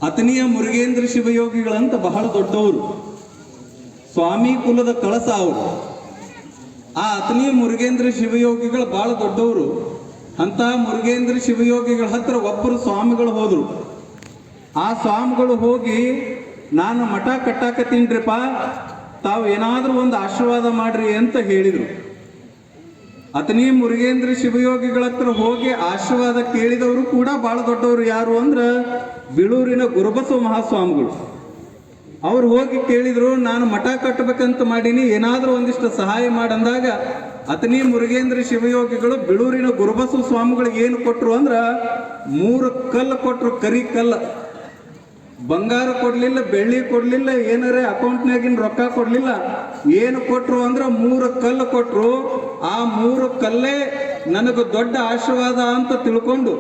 ಅತನಿಯ ಮುರುಗೇಂದ್ರ ಶಿವಯೋಗಿಗಳಂತ ಬಹಳ ದೊಡ್ಡವರು, ಸ್ವಾಮಿ ಕುಲದ ಕಳಸ ಅವರು. ಆ ಅತನಿಯ ಮುರುಗೇಂದ್ರ ಶಿವಯೋಗಿಗಳು ಬಹಳ ದೊಡ್ಡವರು. ಅಂತ ಮುರುಗೇಂದ್ರ ಶಿವಯೋಗಿಗಳ ಹತ್ರ ಒಬ್ಬರು ಸ್ವಾಮಿಗಳು ಹೋದ್ರು. ಆ ಸ್ವಾಮಿಗಳು ಹೋಗಿ, ನಾನು ಮಠ ಕಟ್ಟಾಕತ್ತೀನ್ರಿಪ್ಪ, ತಾವು ಏನಾದ್ರೂ ಒಂದು ಆಶೀರ್ವಾದ ಮಾಡ್ರಿ ಅಂತ ಹೇಳಿದ್ರು. ಅತನಿ ಮುರುಗೇಂದ್ರ ಶಿವಯೋಗಿಗಳ ಹತ್ರ ಹೋಗಿ ಆಶೀರ್ವಾದ ಕೇಳಿದವರು ಕೂಡ ಬಹಳ ದೊಡ್ಡವರು. ಯಾರು ಅಂದ್ರ ಬಿಳೂರಿನ ಗುರುಬಸವ ಮಹಾಸ್ವಾಮಿಗಳು. ಅವ್ರು ಹೋಗಿ ಕೇಳಿದ್ರು, ನಾನು ಮಠ ಕಟ್ಟಬೇಕಂತ ಮಾಡೀನಿ, ಏನಾದ್ರೂ ಒಂದಿಷ್ಟು ಸಹಾಯ ಮಾಡಂದಾಗ ಅತನಿ ಮುರುಗೇಂದ್ರ ಶಿವಯೋಗಿಗಳು ಬಿಳೂರಿನ ಗುರುಬಸವ ಸ್ವಾಮಿಗಳಿಗೆ ಏನು ಕೊಟ್ರು ಅಂದ್ರ 3 ಕಲ್ಲು ಕೊಟ್ರು, ಕರಿ ಕಲ್ಲ. ಬಂಗಾರ ಕೊಡ್ಲಿಲ್ಲ, ಬೆಳ್ಳಿ ಕೊಡ್ಲಿಲ್ಲ, ಏನಾರ ಅಕೌಂಟ್ನಾಗಿನ ರೊಕ್ಕ ಕೊಡ್ಲಿಲ್ಲ. ಏನು ಕೊಟ್ರು ಅಂದ್ರ 3 ಕಲ್ಲು ಕೊಟ್ರು. ಆ 3 ಕಲ್ಲೇ ನನಗೆ ದೊಡ್ಡ ಆಶೀರ್ವಾದ ಅಂತ ತಿಳ್ಕೊಂಡು